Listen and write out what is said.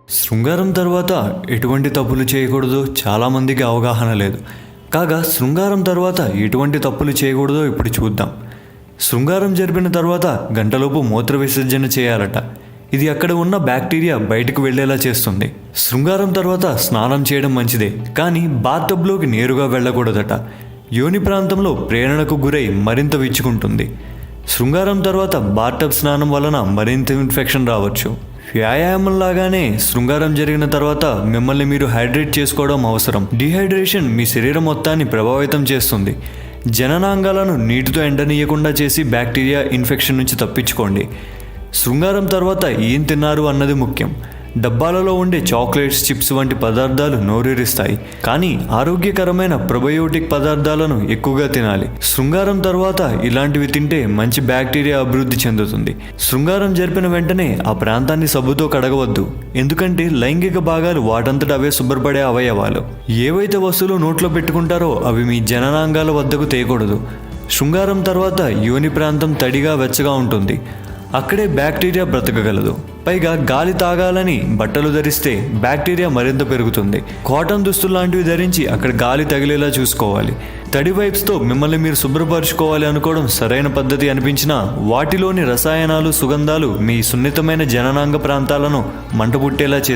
శృంగారం తర్వాత ఎటువంటి తప్పులు చేయకూడదో చాలామందికి అవగాహన లేదు. కాగా శృంగారం తర్వాత ఎటువంటి తప్పులు చేయకూడదో ఇప్పుడు చూద్దాం. శృంగారం జరిపిన తర్వాత గంటలోపు మూత్ర విసర్జన చేయాలట. ఇది అక్కడ ఉన్న బ్యాక్టీరియా బయటకు వెళ్ళేలా చేస్తుంది. శృంగారం తర్వాత స్నానం చేయడం మంచిదే, కానీ బాత్టబ్లోకి నేరుగా వెళ్ళకూడదట. యోని ప్రాంతంలో ప్రేరణకు గురై మరింత విచ్చుకుంటుంది. శృంగారం తర్వాత బాత్టబ్ స్నానం వలన మరింత ఇన్ఫెక్షన్ రావచ్చు. వ్యాయామంలాగానే శృంగారం జరిగిన తర్వాత మిమ్మల్ని మీరు హైడ్రేట్ చేసుకోవడం అవసరం. డిహైడ్రేషన్ మీ శరీరం మొత్తాన్ని ప్రభావితం చేస్తుంది. జననాంగాలను నీటితో ఎండనీయకుండా చేసి బ్యాక్టీరియా ఇన్ఫెక్షన్ నుంచి తప్పించుకోండి. శృంగారం తర్వాత ఏం తిన్నారు అన్నది ముఖ్యం. డబ్బాలలో ఉండే చాక్లెట్స్, చిప్స్ వంటి పదార్థాలు నోరూరిస్తాయి, కానీ ఆరోగ్యకరమైన ప్రొబయోటిక్ పదార్థాలను ఎక్కువగా తినాలి. శృంగారం తర్వాత ఇలాంటివి తింటే మంచి బ్యాక్టీరియా అభివృద్ధి చెందుతుంది. శృంగారం జరిపిన వెంటనే ఆ ప్రాంతాన్ని సబ్బుతో కడగవద్దు, ఎందుకంటే లైంగిక భాగాలు వాటంతట అవే శుభ్రపడే అవయవాలు. ఏవైతే వస్తువులు నోట్లో పెట్టుకుంటారో అవి మీ జననాంగాల వద్దకు తేయకూడదు. శృంగారం తర్వాత యోని ప్రాంతం తడిగా వెచ్చగా ఉంటుంది, అక్కడే బ్యాక్టీరియా బ్రతకగలదు. పైగా గాలి తాగాలని బట్టలు ధరిస్తే బ్యాక్టీరియా మరింత పెరుగుతుంది. కాటన్ దుస్తులు లాంటివి ధరించి అక్కడ గాలి తగిలేలా చూసుకోవాలి. తడి వైప్స్తో మిమ్మల్ని మీరు శుభ్రపరచుకోవాలి అనుకోవడం సరైన పద్ధతి అనిపించినా వాటిలోని రసాయనాలు, సుగంధాలు మీ సున్నితమైన జననాంగ ప్రాంతాలను మంటపుట్టేలా చేస్తాయి.